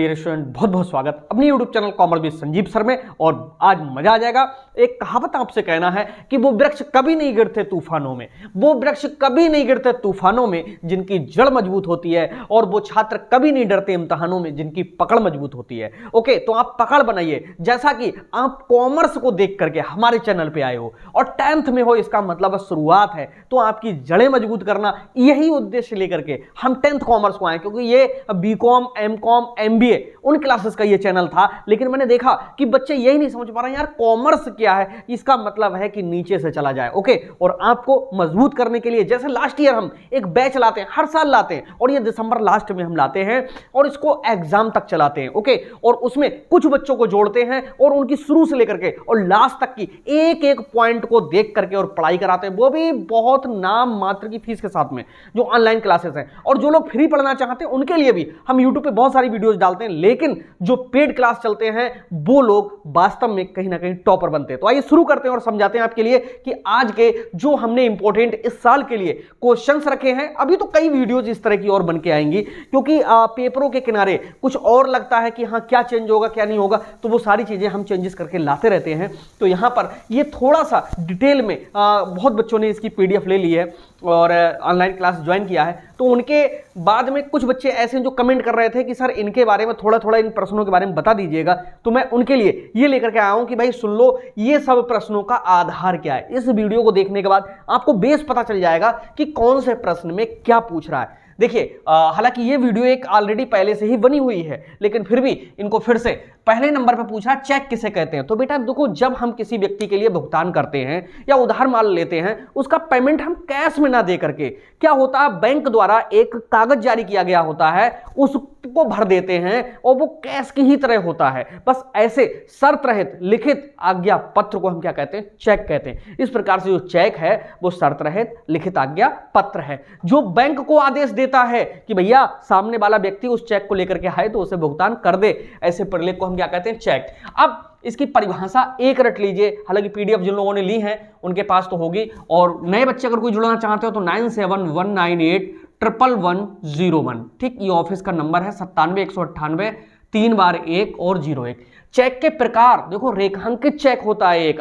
Dear student, बहुत बहुत स्वागत अपनी YouTube channel commerce with Sanjeev sir में। और आज मजा आ जाएगा। एक कहावत आपसे कहना है कि वो वृक्ष कभी नहीं गिरते तूफानों में, वो वृक्ष कभी नहीं गिरते तूफानों में जिनकी जड़ मजबूत होती है, और वो छात्र कभी नहीं डरते इम्तिहानों में जिनकी पकड़ मजबूत होती है। ओके, तो आप पकड़ बनाइए। जैसा कि आप कॉमर्स को देख करके हमारे चैनल पे आए हो और 10th में हो, इसका मतलब शुरुआत है, तो आपकी जड़ें मजबूत करना, यही उद्देश्य लेकर के हम 10th कॉमर्स को आए। क्योंकि ये बीकॉम, एमकॉम, एमबीए उन क्लासेस का ये चैनल था, लेकिन मैंने देखा कि बच्चे यही नहीं समझ पा रहे हैं यार कॉमर्स क्या है। इसका मतलब है कि नीचे से चला जाए। ओके, और आपको मजबूत करने के लिए जैसे लास्ट ईयर हम एक बैच लाते हैं, हर साल लाते हैं, और ये दिसंबर लास्ट में हम लाते हैं और इसको एग्जाम तक चलाते हैं। ओके, और उसमें कुछ बच्चों को जोड़ते हैं और उनकी शुरू से लेकर के और लास्ट तक की एक एक पॉइंट को देख करके और पढ़ाई कराते हैं, वो भी बहुत नाम मात्र की फीस के साथ में, जो ऑनलाइन क्लासेस हैं। और जो लोग फ्री पढ़ना चाहते हैं उनके लिए भी हम यूट्यूब पे बहुत सारी वीडियोस डालते हैं, लेकिन जो पेड क्लास चलते हैं वो लोग वास्तव में कहीं ना कहीं टॉपर बनते हैं। तो आइए शुरू करते हैं और समझाते हैं आपके लिए कि आज के जो हमने इंपॉर्टेंट इस साल के लिए क्वेश्चंस रखे हैं। अभी तो कई वीडियोस इस तरह की और बन के आएंगी, क्योंकि पेपरों के किनारे कुछ और लगता है कि हाँ क्या चेंज होगा क्या नहीं होगा, तो वो सारी चीजें हम चेंजेस करके लाते रहते हैं। तो यहां पर ये थोड़ा सा डिटेल में बहुत बच्चों ने इसकी पीडीएफ ले ली है और ऑनलाइन क्लास ज्वाइन किया है। तो उनके बाद में कुछ बच्चे ऐसे जो कमेंट कर रहे थे कि सर इनके बारे में थोड़ा थोड़ा इन प्रश्नों के बारे में बता दीजिएगा, तो मैं उनके लिए ये लेकर के आया हूं कि भाई सुन लो ये सब प्रश्नों का आधार क्या है। इस वीडियो को देखने के बाद आपको बेस पता चल जाएगा कि कौन से प्रश्न में क्या पूछ रहा है। देखिए, हालांकि ये वीडियो एक ऑलरेडी पहले से ही बनी हुई है, लेकिन फिर भी इनको फिर से पहले नंबर पे पूछा चेक किसे कहते हैं। तो बेटा देखो, जब हम किसी व्यक्ति के लिए भुगतान करते हैं या उधार माल लेते हैं, उसका पेमेंट हम कैश में ना दे करके क्या होता है, बैंक द्वारा एक कागज जारी किया गया होता है, उसको भर देते हैं और वो कैश की ही तरह होता है। बस ऐसे शर्त रहित लिखित आज्ञा पत्र को हम क्या कहते हैं, चेक कहते हैं। इस प्रकार से जो चेक है वो शर्त रहित लिखित आज्ञा पत्र है, जो बैंक को आदेश देता है कि भैया सामने वाला व्यक्ति उस चेक को लेकर के आए तो उसे भुगतान कर दे। ऐसे प्रलेख को हम क्या कहते हैं, चेक। अब इसकी परिभाषा एक रट लीजिए, हालांकि पीडीएफ जिन लोगों ने ली है उनके पास तो होगी, और नए बच्चे अगर कोई जुड़ना चाहते हो तो 9719811101। ठीक, ये ऑफिस का नंबर है 97 198 3 बार 1 और 01। चेक के प्रकार देखो, रेखांकित चेक होता है एक,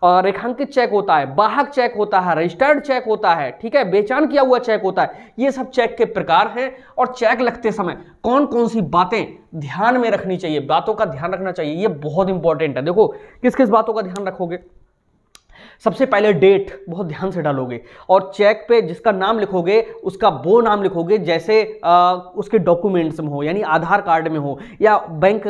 रेखांकित चेक होता है, वाहक चेक होता है, रजिस्टर्ड चेक होता है, ठीक है, बेचान किया हुआ चेक होता है। ये सब चेक के प्रकार हैं। और चेक लिखते समय कौन कौन सी बातें ध्यान में रखनी चाहिए, बातों का ध्यान रखना चाहिए, ये बहुत इंपॉर्टेंट है। देखो किस किस बातों का ध्यान रखोगे। सबसे पहले डेट बहुत ध्यान से डालोगे, और चेक पे जिसका नाम लिखोगे उसका वो नाम लिखोगे जैसे उसके डॉक्यूमेंट्स में हो, यानी आधार कार्ड में हो या बैंक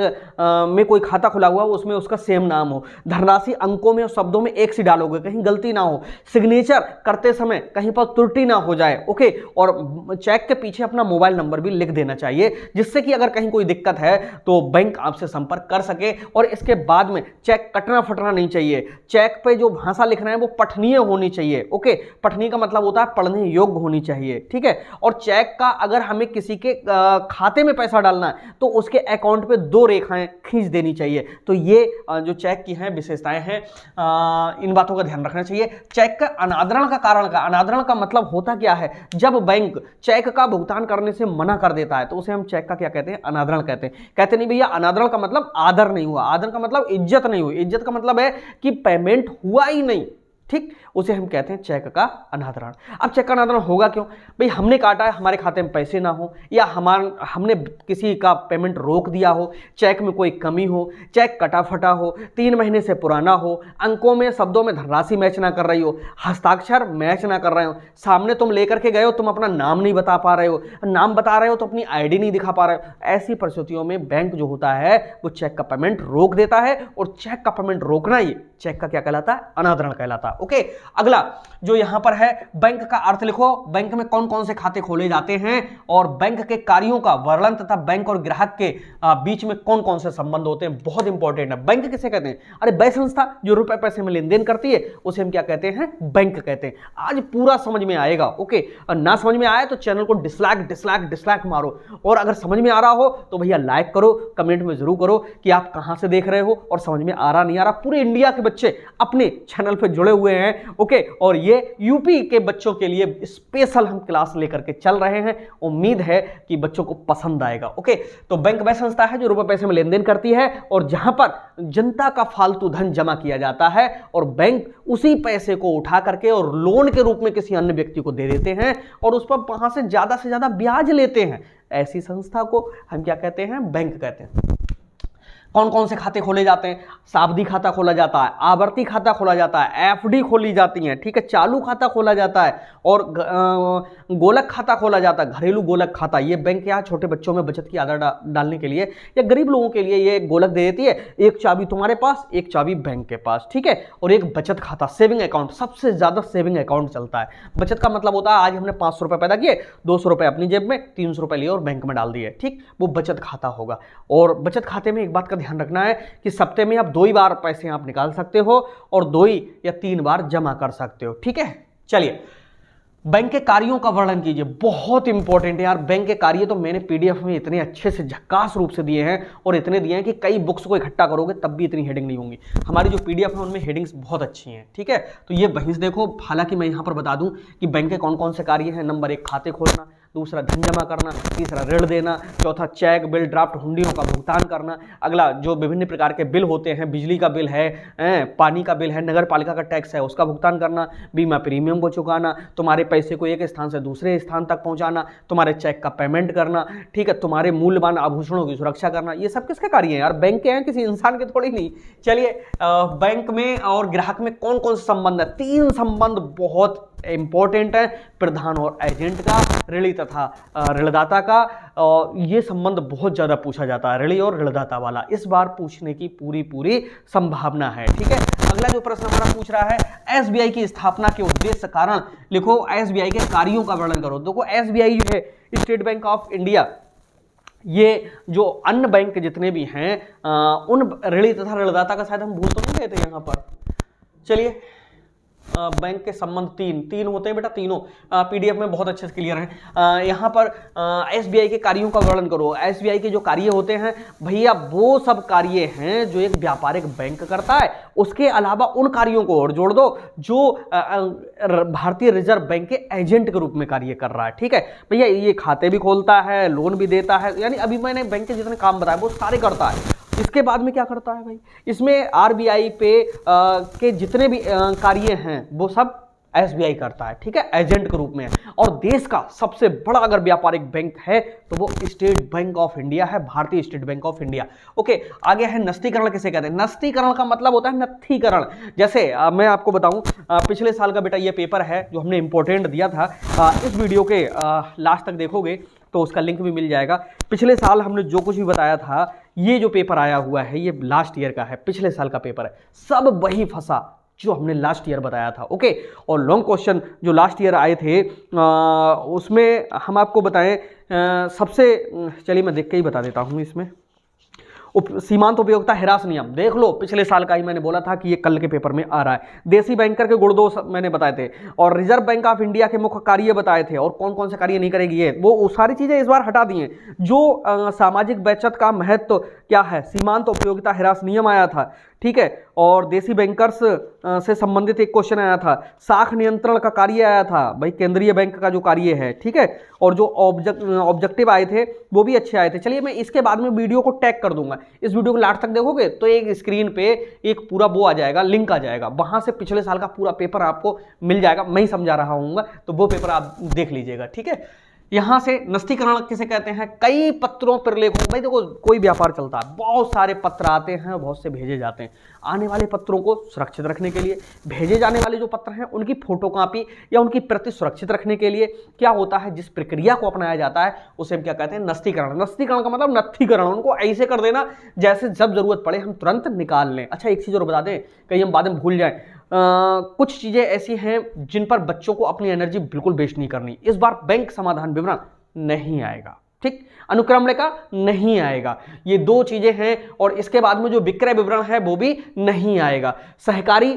में कोई खाता खुला हुआ हो उसमें उसका सेम नाम हो। धनराशि अंकों में और शब्दों में एक सी डालोगे, कहीं गलती ना हो। सिग्नेचर करते समय कहीं पर त्रुटि ना हो जाए। ओके, और चेक के पीछे अपना मोबाइल नंबर भी लिख देना चाहिए, जिससे कि अगर कहीं कोई दिक्कत है तो बैंक आपसे संपर्क कर सके। और इसके बाद में चेक कटना फटना नहीं चाहिए। चेक पे जो भाषा लिखना है वो पठनीय होनी चाहिए। ओके, पठनीय का मतलब होता है पढ़ने योग्य होनी चाहिए। ठीक है, और चेक का अगर हमें किसी के खाते में पैसा डालना है तो उसके अकाउंट पे 2 रेखाएं खींच देनी चाहिए। तो ये जो चेक की हैं विशेषताएं हैं, इन बातों का ध्यान रखना चाहिए। चेक का अनादरण का कारण का, अनादरण का मतलब होता क्या है, जब बैंक चेक का भुगतान करने से मना कर देता है तो उसे हम चेक का क्या कहते हैं, अनादरण कहते हैं। कहते नहीं भैया अनादरण का मतलब आदर नहीं हुआ, आदर का मतलब इज्जत नहीं हुई, इज्जत का मतलब है कि पेमेंट हुआ ही नहीं। ठीक, उसे हम कहते हैं चेक का अनादरण। अब चेक का अनादरण होगा क्यों, भाई हमने काटा है, हमारे खाते में पैसे ना हो, या हमने किसी का पेमेंट रोक दिया हो, चेक में कोई कमी हो, चेक कटा फटा हो, 3 महीने से पुराना हो, अंकों में शब्दों में धनराशि मैच ना कर रही हो, हस्ताक्षर मैच ना कर रहे हो, सामने तुम लेकर के गए हो, तुम अपना नाम नहीं बता पा रहे हो, नाम बता रहे हो तो अपनी आईडी नहीं दिखा पा रहे हो। ऐसी परिस्थितियों में बैंक जो होता है वो चेक का पेमेंट रोक देता है, और चेक का पेमेंट रोकना ही चेक का क्या कहलाता है, अनादरण कहलाता है। ओके, अगला जो यहां पर है, बैंक का अर्थ लिखो। बैंक में कौन कौन से खाते खोले जाते हैं और बैंक के कार्यों का वर्णन तथा बैंक और ग्राहक के बीच में कौन कौन से संबंध होते हैं, बहुत इंपॉर्टेंट है। बैंक किसे कहते हैं, अरे वह संस्था जो रुपए पैसे में लेन देन करती है उसे हम क्या कहते हैं, बैंक कहते हैं। आज पूरा समझ में आएगा। ओके, और ना समझ में आए तो चैनल को डिसलाइक डिसलाइक डिसलाइक मारो, और अगर समझ में आ रहा हो तो भैया लाइक करो, कमेंट में जरूर करो कि आप कहां से देख रहे हो और समझ में आ रहा नहीं आ रहा। पूरे इंडिया के बच्चे अपने चैनल पर जुड़े हुए हुए हैं। ओके, और ये यूपी के बच्चों के लिए स्पेशल हम क्लास लेकर के चल रहे हैं। उम्मीद है कि बच्चों को पसंद आएगा। ओके, तो बैंक वह संस्था है जो रुपए पैसे में लेन देन करती है और जहां पर जनता का फालतू धन जमा किया जाता है और बैंक उसी पैसे को उठा करके और लोन के रूप में किसी अन्य व्यक्ति को दे देते हैं और उस पर वहां से ज्यादा ब्याज लेते हैं। ऐसी संस्था को हम क्या कहते हैं? बैंक कहते हैं। कौन कौन से खाते खोले जाते हैं? सावधि खाता खोला जाता है, आवर्ती खाता खोला जाता है, एफडी खोली जाती है, ठीक है, चालू खाता खोला जाता है और गोलक खाता खोला जाता है, घरेलू गोलक खाता। ये बैंक यहाँ छोटे बच्चों में बचत की आदत डालने के लिए या गरीब लोगों के लिए ये गोलक दे देती है। एक चाबी तुम्हारे पास, एक चाबी बैंक के पास, ठीक है। और एक बचत खाता, सेविंग अकाउंट, सबसे ज्यादा सेविंग अकाउंट चलता है। बचत का मतलब होता है आज हमने 500 रुपए पैदा किए, 200 रुपए अपनी जेब में, 300 रुपए लिए और बैंक में डाल दिए, ठीक, वो बचत खाता होगा। और बचत खाते में एक बात का ध्यान रखना है कि सप्ताह में आप 2 ही बार पैसे आप निकाल सकते हो और 2 या 3 बार जमा कर सकते हो, ठीक है। चलिए, बैंक के कार्यों का वर्णन कीजिए। बहुत इंपॉर्टेंट है यार, बैंक के कार्य तो मैंने पीडीएफ में इतने अच्छे से झक्कास रूप से दिए हैं और इतने दिए हैं कि कई बुक्स को इकट्ठा करोगे तब भी इतनी हेडिंग नहीं होंगी। हमारी जो पीडीएफ है उनमें हेडिंग्स बहुत अच्छी हैं, ठीक है। तो ये वहीं से देखो। हालांकि मैं यहां पर बता दूं कि बैंक के कौन कौन से कार्य हैं। नंबर 1 खाते खोलना, दूसरा धन जमा करना, तीसरा ऋण देना, चौथा चेक, बिल, ड्राफ्ट, हुंडियों का भुगतान करना, अगला जो विभिन्न प्रकार के बिल होते हैं, बिजली का बिल है, पानी का बिल है, नगर पालिका का टैक्स है, उसका भुगतान करना, बीमा प्रीमियम को चुकाना, तुम्हारे पैसे को एक स्थान से दूसरे स्थान तक पहुंचाना, तुम्हारे चेक का पेमेंट करना, ठीक है, तुम्हारे मूल्यवान आभूषणों की सुरक्षा करना। ये सब किसके कार्य हैं यार? बैंक के हैं, किसी इंसान के थोड़ी नहीं। चलिए, बैंक में और ग्राहक में कौन कौन से संबंध है? 3 संबंध बहुत इंपॉर्टेंट है, प्रधान और एजेंट का, ऋणी तथा ऋणदाता का। ये संबंध बहुत ज्यादा पूछा जाता है, ऋणी और ऋणदाता वाला। इस बार पूछने की पूरी संभावना है, ठीक है। अगला जो प्रश्न हमारा पूछ रहा है, एसबीआई की स्थापना के उद्देश्य कारण लिखो, एसबीआई के कार्यों का वर्णन करो। देखो, एसबीआई जो है स्टेट बैंक ऑफ इंडिया, ये जो अन्य बैंक जितने भी हैं उन ऋणी तथा ऋणदाता का शायद हम भूल तो नहीं गए थे यहाँ पर। चलिए, बैंक के संबंध 3 होते हैं बेटा, तीनों पीडीएफ में बहुत अच्छे से क्लियर हैं। यहाँ पर एसबीआई के कार्यों का वर्णन करो। एसबीआई के जो कार्य होते हैं भैया, वो सब कार्य हैं जो एक व्यापारिक बैंक करता है। उसके अलावा उन कार्यों को और जोड़ दो जो भारतीय रिजर्व बैंक के एजेंट के रूप में कार्य कर रहा है, ठीक है भैया। ये खाते भी खोलता है, लोन भी देता है, यानी अभी मैंने बैंक के जितने काम बताए वो सारे करता है। इसके बाद में क्या करता है भाई? इसमें आरबीआई पे के जितने भी कार्य हैं वो सब एसबीआई करता है, ठीक है, एजेंट के रूप में। और देश का सबसे बड़ा अगर व्यापारिक बैंक है तो वो स्टेट बैंक ऑफ इंडिया है, भारतीय state bank of India. Okay, आगे है नस्तीकरण। किसे कहते हैं? नस्तीकरण का मतलब होता है नत्थीकरण। जैसे मैं आपको बताऊं, पिछले साल का बेटा ये पेपर है जो हमने इंपॉर्टेंट दिया था। इस वीडियो के लास्ट तक देखोगे तो उसका लिंक भी मिल जाएगा। पिछले साल हमने जो कुछ भी बताया था, ये जो पेपर आया हुआ है ये लास्ट ईयर का है, पिछले साल का पेपर है। सब वही फंसा जो हमने लास्ट ईयर बताया था, ओके। और लॉन्ग क्वेश्चन जो लास्ट ईयर आए थे उसमें हम आपको बताएं सबसे, चलिए मैं देख के ही बता देता हूँ। इसमें सीमांत उपयोगिता ह्रास नियम देख लो, पिछले साल का ही मैंने बोला था कि ये कल के पेपर में आ रहा है। देसी बैंकर के गुण 2 मैंने बताए थे और रिजर्व बैंक ऑफ इंडिया के मुख्य कार्य बताए थे और कौन कौन से कार्य नहीं करेगी ये, वो सारी चीजें इस बार हटा दी हैं। जो सामाजिक बचत का महत्व क्या है, सीमांत उपयोगिता ह्रास नियम आया था, ठीक है। और देसी बैंकर्स से संबंधित एक क्वेश्चन आया था। साख नियंत्रण का कार्य आया था भाई, केंद्रीय बैंक का जो कार्य है, ठीक है। और जो ऑब्जेक्टिव आए थे वो भी अच्छे आए थे। चलिए, मैं इसके बाद में वीडियो को टैग कर दूंगा। इस वीडियो को लास्ट तक देखोगे तो एक स्क्रीन पे एक पूरा वो आ जाएगा, लिंक आ जाएगा, वहां से पिछले साल का पूरा पेपर आपको मिल जाएगा। मैं ही समझा रहा हूँ तो वो पेपर आप देख लीजिएगा, ठीक है। यहां से नस्तीकरण किसे कहते हैं? कई पत्रों पर लेखों, भाई देखो कोई व्यापार चलता है, बहुत सारे पत्र आते हैं, बहुत से भेजे जाते हैं। आने वाले पत्रों को सुरक्षित रखने के लिए, भेजे जाने वाले जो पत्र हैं उनकी फोटोकॉपी या उनकी प्रति सुरक्षित रखने के लिए क्या होता है, जिस प्रक्रिया को अपनाया जाता है उसे हम क्या कहते हैं? नस्तीकरण। नस्तीकरण का मतलब नत्थीकरण, उनको ऐसे कर देना जैसे जब जरूरत पड़े हम तुरंत निकाल लें। अच्छा, एक चीज और बता दें, कहीं हम बाद में भूल जाएं, कुछ चीजें ऐसी हैं जिन पर बच्चों को अपनी एनर्जी बिल्कुल वेस्ट नहीं करनी। इस बार बैंक समाधान विवरण नहीं आएगा, ठीक, अनुक्रम रेखा नहीं आएगा, ये 2 चीजें हैं। और इसके बाद में जो विक्रय विवरण है वो भी नहीं आएगा। सहकारी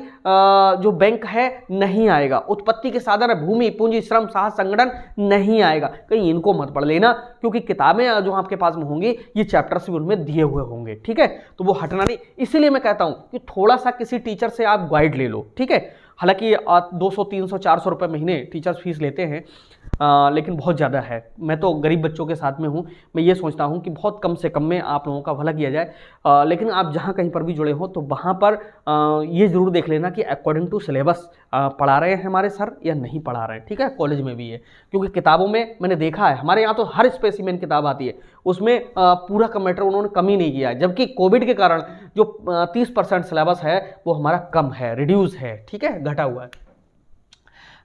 जो बैंक है नहीं आएगा। उत्पत्ति के साधन भूमि, पूंजी, श्रम, साहस, संगठन नहीं आएगा। कहीं इनको मत पढ़ लेना क्योंकि किताबें जो आपके पास में होंगी ये चैप्टर्स भी उनमें दिए हुए होंगे, ठीक है, तो वो हटना नहीं। इसीलिए मैं कहता हूं कि थोड़ा सा किसी टीचर से आप गाइड ले लो, ठीक है। हालांकि 200 300 400 रुपये महीने टीचर्स फीस लेते हैं, लेकिन बहुत ज़्यादा है। मैं तो गरीब बच्चों के साथ में हूँ, मैं ये सोचता हूँ कि बहुत कम से कम में आप लोगों का भला किया जाए। लेकिन आप जहाँ कहीं पर भी जुड़े हो तो वहाँ पर ये ज़रूर देख लेना कि अकॉर्डिंग टू सिलेबस पढ़ा रहे हैं हमारे सर या नहीं पढ़ा रहे हैं, ठीक है। कॉलेज में भी है, क्योंकि किताबों में मैंने देखा है, हमारे यहाँ तो हर स्पेसिमेन किताब आती है, उसमें पूरा का मैटर उन्होंने कम ही नहीं किया है। जबकि कोविड के कारण जो 30% सिलेबस है वो हमारा कम है, रिड्यूस है, ठीक है, घटा हुआ है।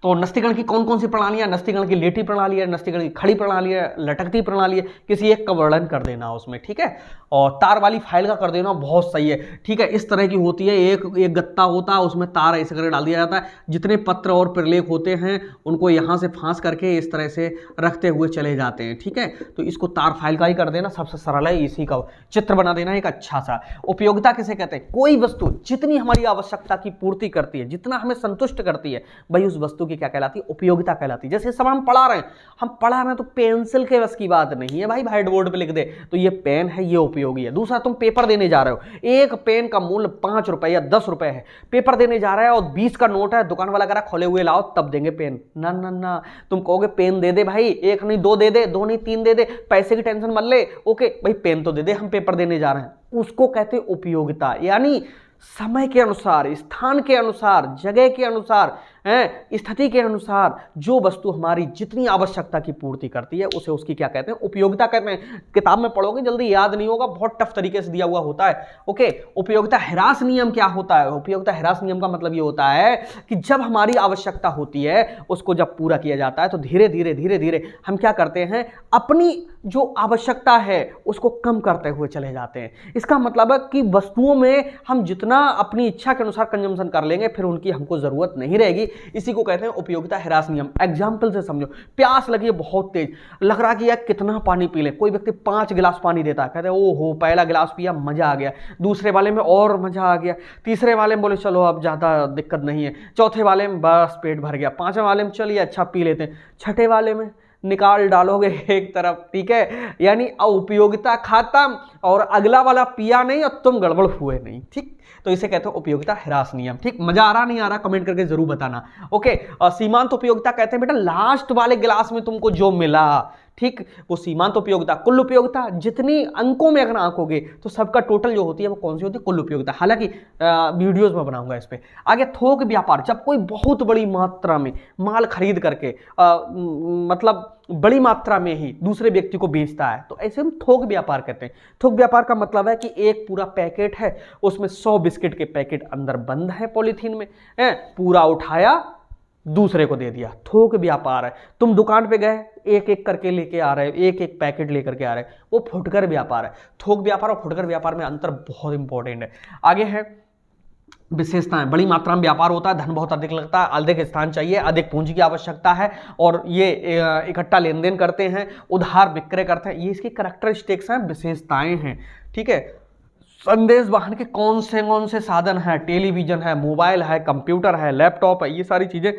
तो नस्तीगण की कौन कौन सी प्रणालियां, नस्तीगण की लेटी प्रणाली है, नस्तीगण की खड़ी प्रणाली है, लटकती प्रणाली है, किसी एक का वर्णन कर देना उसमें, ठीक है। और तार वाली फाइल का कर देना, बहुत सही है, ठीक है। इस तरह की होती है, एक गत्ता होता है, उसमें तार ऐसे करके डाल दिया जाता है, जितने पत्र और प्रलेख होते हैं उनको यहाँ से फांस करके इस तरह से रखते हुए चले जाते हैं, ठीक है। तो इसको तार फाइल का ही कर देना, सबसे सरल है, इसी का चित्र बना देना एक अच्छा सा। उपयोगिता किसे कहते हैं? कोई वस्तु जितनी हमारी आवश्यकता की पूर्ति करती है, जितना हमें संतुष्ट करती है, भाई उस वस्तु क्या कहलाती है? उपयोगिता कहलाती है। जैसे इस समय हम पढ़ा रहे हैं, हम पढ़ा रहे हैं तो पेंसिल के बस की बात नहीं है भाई, व्हाइट बोर्ड पे लिख दे तो ये पेन है, ये उपयोगी है। दूसरा, तुम पेपर देने जा रहे हो, एक पेन का मूल्य 5 रुपए या 10 रुपए है, पेपर देने जा रहा है और 20 का नोट है, दुकान वाला कह रहा खोले हुए लाओ तब देंगे पेन। ना ना ना, तुम कहोगे पेन दे दे भाई, एक नहीं दो दे दे, दो नहीं तीन दे दे, पैसे की टेंशन मत ले, ओके भाई पेन तो दे दे, हम पेपर देने जा रहे हैं। उसको कहते हैं उपयोगिता, यानी समय के अनुसार, स्थान के अनुसार, जगह के अनुसार, स्थिति के अनुसार जो वस्तु हमारी जितनी आवश्यकता की पूर्ति करती है उसे उसकी क्या कहते हैं? उपयोगिता कहते हैं। किताब में पढ़ोगे जल्दी याद नहीं होगा, बहुत टफ तरीके से दिया हुआ होता है, ओके। उपयोगिता ह्रास नियम क्या होता है? उपयोगिता ह्रास नियम का मतलब ये होता है कि जब हमारी आवश्यकता होती है उसको जब पूरा किया जाता है तो धीरे धीरे धीरे धीरे हम क्या करते हैं, अपनी जो आवश्यकता है उसको कम करते हुए चले जाते हैं। इसका मतलब है कि वस्तुओं में हम जितना अपनी इच्छा के अनुसार कंजम्पशन कर लेंगे फिर उनकी हमको जरूरत नहीं रहेगी। इसी को कहते हैं उपयोगिता ह्रास नियम। एग्जाम्पल से समझो, प्यास लगी है बहुत तेज, लग रहा कि यार कितना पानी पी ले, कोई व्यक्ति 5 गिलास पानी देता है, कहते हैं ओहो पहला गिलास पिया मजा आ गया, दूसरे वाले में और मजा आ गया, तीसरे वाले में बोले चलो अब ज्यादा दिक्कत नहीं है, चौथे वाले में बस पेट भर गया, पांचवें वाले में चलिए अच्छा पी लेते हैं, छठे वाले में निकाल डालोगे एक तरफ, ठीक है। यानी उपयोगिता खत्म और अगला वाला पिया नहीं और तुम गड़बड़ हुए नहीं, ठीक। तो इसे कहते हैं उपयोगिता ह्रास नियम, ठीक। मजा आ रहा नहीं आ रहा कमेंट करके जरूर बताना, ओके। सीमांत उपयोगिता कहते हैं बेटा लास्ट वाले गिलास में तुमको जो मिला, ठीक, वो सीमांत उपयोगिता। कुल उपयोगिता जितनी अंकों में अगर आंकोगे तो सबका टोटल जो होती है वो कौन सी होती है? कुल उपयोगिता। हालांकि वीडियोस में बनाऊंगा इस पे। आगे थोक व्यापार, जब कोई बहुत बड़ी मात्रा में माल खरीद करके मतलब बड़ी मात्रा में ही दूसरे व्यक्ति को बेचता है तो ऐसे हम थोक व्यापार कहते हैं। थोक व्यापार का मतलब है कि एक पूरा पैकेट है, उसमें 100 बिस्किट के पैकेट अंदर बंद है पॉलीथीन में, पूरा उठाया दूसरे को दे दिया, थोक व्यापार है। तुम दुकान पे गए एक एक करके लेके आ रहे हो, एक एक पैकेट लेकर के आ रहे हो, वो फुटकर व्यापार है। थोक व्यापार और फुटकर व्यापार में अंतर बहुत इंपॉर्टेंट है। आगे है विशेषताएं। बड़ी मात्रा में व्यापार होता है, धन बहुत अधिक लगता है, अधिक स्थान चाहिए, अधिक पूंजी की आवश्यकता है और ये इकट्ठा लेन देन करते हैं, उधार विक्रय करते हैं, ये इसकी कैरेक्टरिस्टिक्स हैं, विशेषताएं हैं, ठीक है। संदेश वाहन के कौन से साधन हैं? टेलीविजन है, मोबाइल है, कंप्यूटर है, लैपटॉप है, ये सारी चीजें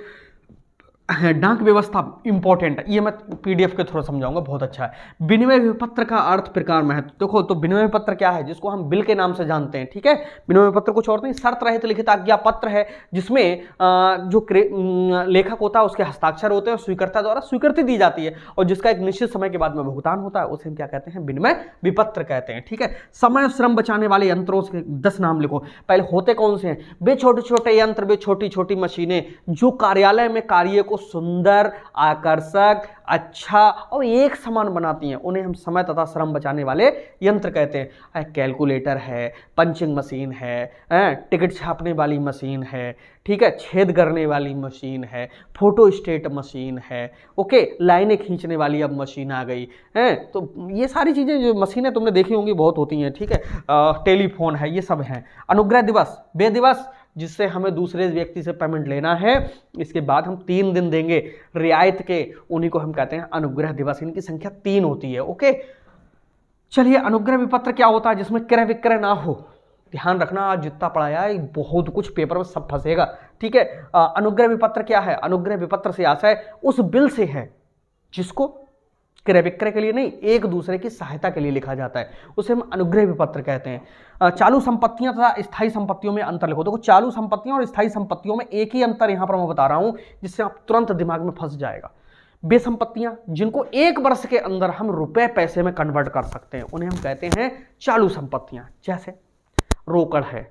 हैं। डाक व्यवस्था इंपॉर्टेंट है, ये मैं पीडीएफ के थ्रू समझाऊंगा, बहुत अच्छा है। विनिमय विपत्र का अर्थ प्रकार महत्व। देखो तो विनिमय पत्र क्या है? जिसको हम बिल के नाम से जानते हैं, ठीक है। विनिमय पत्र कुछ और नहीं, शर्त रहित लिखित आज्ञा पत्र है जिसमें जो लेखक होता है उसके हस्ताक्षर होते हैं, स्वीकर्ता द्वारा स्वीकृति दी जाती है और जिसका एक निश्चित समय के बाद में भुगतान होता है, उसे हम क्या कहते हैं? विनिमय विपत्र कहते हैं, ठीक है। समय श्रम बचाने वाले यंत्रों के 10 नाम लिखो। पहले होते कौन से हैं? वे छोटे छोटे यंत्र, वे छोटी छोटी मशीनें जो कार्यालय में कार्य को सुंदर, आकर्षक, अच्छा और एक समान बनाती हैं, उन्हें हम समय तथा श्रम बचाने वाले यंत्र कहते हैं। कैलकुलेटर है, पंचिंग मशीन है, टिकट छापने वाली मशीन है, ठीक है, छेद करने वाली मशीन है, फोटो स्टेट मशीन है, ओके, लाइनें खींचने वाली अब मशीन आ गई है। तो ये सारी चीजें जो मशीनें तुमने देखी होंगी बहुत होती हैं, ठीक है। टेलीफोन है, ये सब है। अनुग्रह दिवस, बे दिवस, जिससे हमें दूसरे व्यक्ति से पेमेंट लेना है, इसके बाद हम 3 दिन देंगे रियायत के, उन्हीं को हम कहते हैं अनुग्रह दिवस। इनकी संख्या 3 होती है, ओके। चलिए, अनुग्रह विपत्र क्या होता है? जिसमें क्रय विक्रय ना हो। ध्यान रखना, आज जितना पढ़ाया बहुत कुछ पेपर में सब फंसेगा, ठीक है। अनुग्रह विपत्र क्या है? अनुग्रह विपत्र से आशय उस बिल से है जिसको क्रय विक्रय के लिए नहीं, एक दूसरे की सहायता के लिए लिखा जाता है, उसे हम अनुग्रह विपत्र कहते हैं। चालू संपत्तियां तथा स्थायी संपत्तियों में अंतर लिखो। देखो चालू संपत्तियों और स्थायी संपत्तियों में एक ही अंतर यहां पर मैं बता रहा हूं जिससे आप तुरंत दिमाग में फंस जाएगा। वे संपत्तियां जिनको 1 वर्ष के अंदर हम रुपए पैसे में कन्वर्ट कर सकते हैं उन्हें हम कहते हैं चालू संपत्तियां। जैसे रोकड़ है,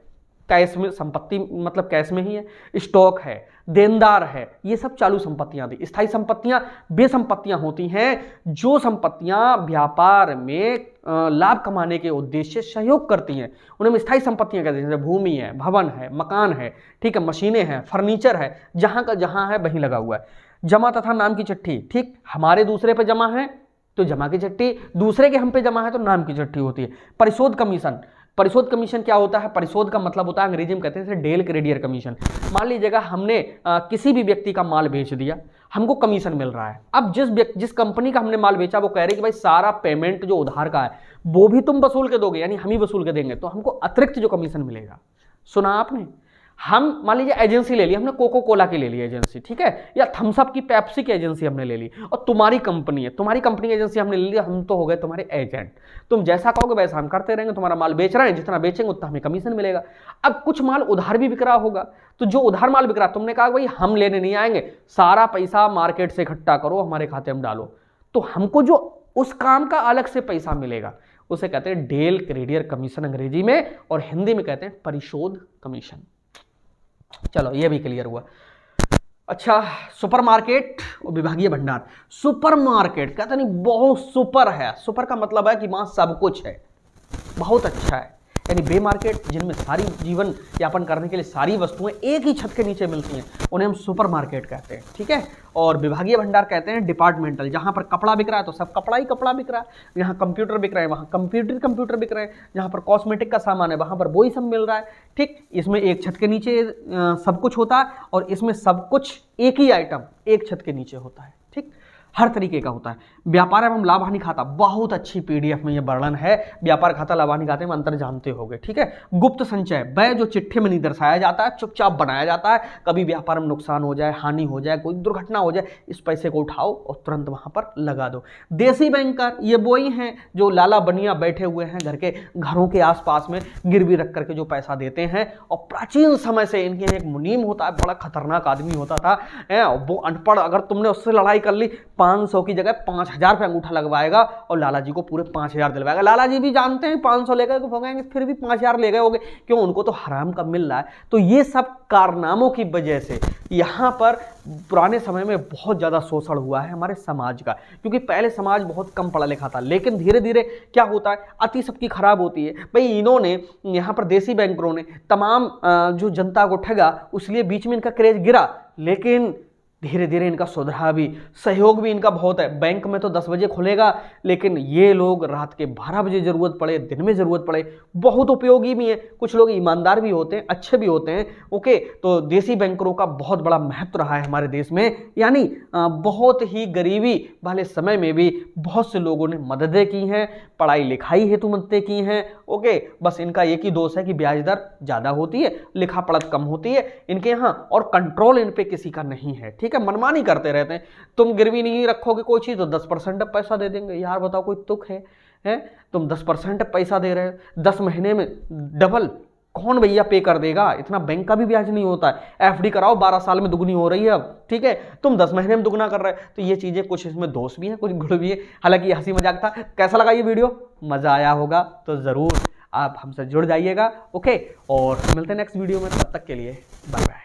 कैश में संपत्ति मतलब कैश में ही है, स्टॉक है, देनदार है, ये सब चालू संपत्तियां थी। स्थायी संपत्तियां वे संपत्तियां होती हैं जो संपत्तियां व्यापार में लाभ कमाने के उद्देश्य से सहयोग करती हैं, उन्हें हम स्थायी संपत्तियां कहते हैं। जैसे भूमि है, भवन है, मकान है, ठीक है, मशीनें हैं, फर्नीचर है, जहां का जहां है वहीं लगा हुआ है। जमा तथा नाम की चिट्ठी, ठीक, हमारे दूसरे पे जमा है तो जमा की चिट्ठी, दूसरे के हम पे जमा है तो नाम की चिट्ठी होती है। परिशोध कमीशन, परिशोध कमीशन क्या होता है? परिशोध का मतलब होता है अंग्रेजी में कहते हैं डेल क्रेडियर कमीशन। मान लीजिएगा हमने किसी भी व्यक्ति का माल बेच दिया, हमको कमीशन मिल रहा है। अब जिस कंपनी का हमने माल बेचा वो कह रही कि भाई सारा पेमेंट जो उधार का है वो भी तुम वसूल के दोगे, यानी हम ही वसूल के देंगे, तो हमको अतिरिक्त जो कमीशन मिलेगा। सुना आपने? हम मान लीजिए एजेंसी ले ली, हमने कोको कोला की ले ली एजेंसी, ठीक है, या थम्स अप की, पेप्सी की एजेंसी हमने ले ली, और तुम्हारी कंपनी है, तुम्हारी कंपनी की एजेंसी हमने ले ली, हम तो हो गए तुम्हारे एजेंट। तुम जैसा कहोगे वैसा हम करते रहेंगे, तुम्हारा माल बेच रहे हैं, जितना बेचेंगे उतना हमें कमीशन मिलेगा। अब कुछ माल उधार भी बिक रहा होगा, तो जो उधार माल बिक रहा, तुमने कहा भाई हम लेने नहीं आएंगे, सारा पैसा मार्केट से इकट्ठा करो, हमारे खाते में डालो, तो हमको जो उस काम का अलग से पैसा मिलेगा उसे कहते हैं डेल क्रेडियर कमीशन अंग्रेजी में, और हिंदी में कहते हैं परिशोध कमीशन। चलो ये भी क्लियर हुआ। अच्छा, सुपरमार्केट और विभागीय भंडार। सुपरमार्केट कहते नहीं बहुत सुपर है, सुपर का मतलब है कि वहां सब कुछ है, बहुत अच्छा है, यानी वे मार्केट जिनमें सारी जीवन यापन करने के लिए सारी वस्तुएं एक ही छत के नीचे मिलती हैं उन्हें हम सुपर मार्केट कहते हैं, ठीक है। और विभागीय भंडार कहते हैं डिपार्टमेंटल, जहां पर कपड़ा बिक रहा है तो सब कपड़ा ही कपड़ा बिक रहा है, यहाँ कंप्यूटर बिक रहे हैं वहाँ कंप्यूटर बिक रहे हैं, जहाँ पर कॉस्मेटिक का सामान है वहाँ पर वही सब मिल रहा है, ठीक। इसमें एक छत के नीचे सब कुछ होता है, और इसमें सब कुछ एक ही आइटम एक छत के नीचे होता है, ठीक, हर तरीके का होता है। व्यापार एवं लाभ हानि खाता, बहुत अच्छी पीडीएफ में ये वर्णन है, व्यापार खाता लाभ हानि खाते में अंतर जानते होंगे, ठीक है। गुप्त संचय, वह जो चिट्ठी में नहीं दर्शाया जाता है, चुपचाप बनाया जाता है, कभी व्यापार में नुकसान हो जाए, हानि हो जाए, कोई दुर्घटना हो जाए, इस पैसे को उठाओ और तुरंत वहां पर लगा दो। देसी बैंकर, ये वही हैं जो लाला बनिया बैठे हुए हैं घर के घरों के आसपास में गिरवी रख करके जो पैसा देते हैं, और प्राचीन समय से इनके एक मुनीम होता है, बड़ा खतरनाक आदमी होता था, वो अनपढ़, अगर तुमने उससे लड़ाई कर ली 500 की जगह 5000 पे अंगूठा लगवाएगा और लाला जी को पूरे 5000 दिलवाएगा। लाला जी भी जानते हैं 500 लेकर भगाएंगे, फिर भी 5000 ले गए होंगे, क्यों? उनको तो हराम का मिल रहा है। तो ये सब कारनामों की वजह से यहाँ पर पुराने समय में बहुत ज़्यादा शोषण हुआ है हमारे समाज का, क्योंकि पहले समाज बहुत कम पढ़ा लिखा था, लेकिन धीरे धीरे क्या होता है, अति सबकी खराब होती है। भाई इन्होंने यहाँ पर देसी बैंकरों ने तमाम जो जनता को ठगा, उसलिए बीच में इनका क्रेज गिरा, लेकिन धीरे धीरे इनका सुधरा भी, सहयोग भी इनका बहुत है। बैंक में तो 10 बजे खुलेगा, लेकिन ये लोग रात के 12 बजे जरूरत पड़े, दिन में जरूरत पड़े, बहुत उपयोगी भी है। कुछ लोग ईमानदार भी होते हैं, अच्छे भी होते हैं, ओके। तो देसी बैंकरों का बहुत बड़ा महत्व रहा है हमारे देश में, यानी बहुत ही गरीबी वाले समय में भी बहुत से लोगों ने मददें की हैं, पढ़ाई लिखाई हेतु मददें की हैं, ओके। बस इनका एक ही दोष है कि ब्याज दर ज़्यादा होती है, लिखा पढ़त कम होती है इनके यहाँ, और कंट्रोल इन पे किसी का नहीं है, ठीक है। मनमानी करते रहते हैं, तुम गिरवी नहीं रखोगे कोई चीज तो 10% पैसा दे देंगे। यार बताओ कोई तुक है? तुम 10% पैसा दे रहे हो, 10 महीने में डबल कौन भैया पे कर देगा? इतना बैंक का भी ब्याज नहीं होता है। एफडी कराओ 12 साल में दुगनी हो रही है अब, ठीक है, तुम 10 महीने में दुगना कर रहे हो। तो ये चीजें कुछ इसमें दोष भी है, कुछ गुण भी है। हालांकि ये हंसी मजाक था। कैसा लगा ये वीडियो? मजा आया होगा तो जरूर आप हमसे जुड़ जाइएगा, ओके। और मिलते हैं नेक्स्ट वीडियो में, तब तक के लिए बाय बाय।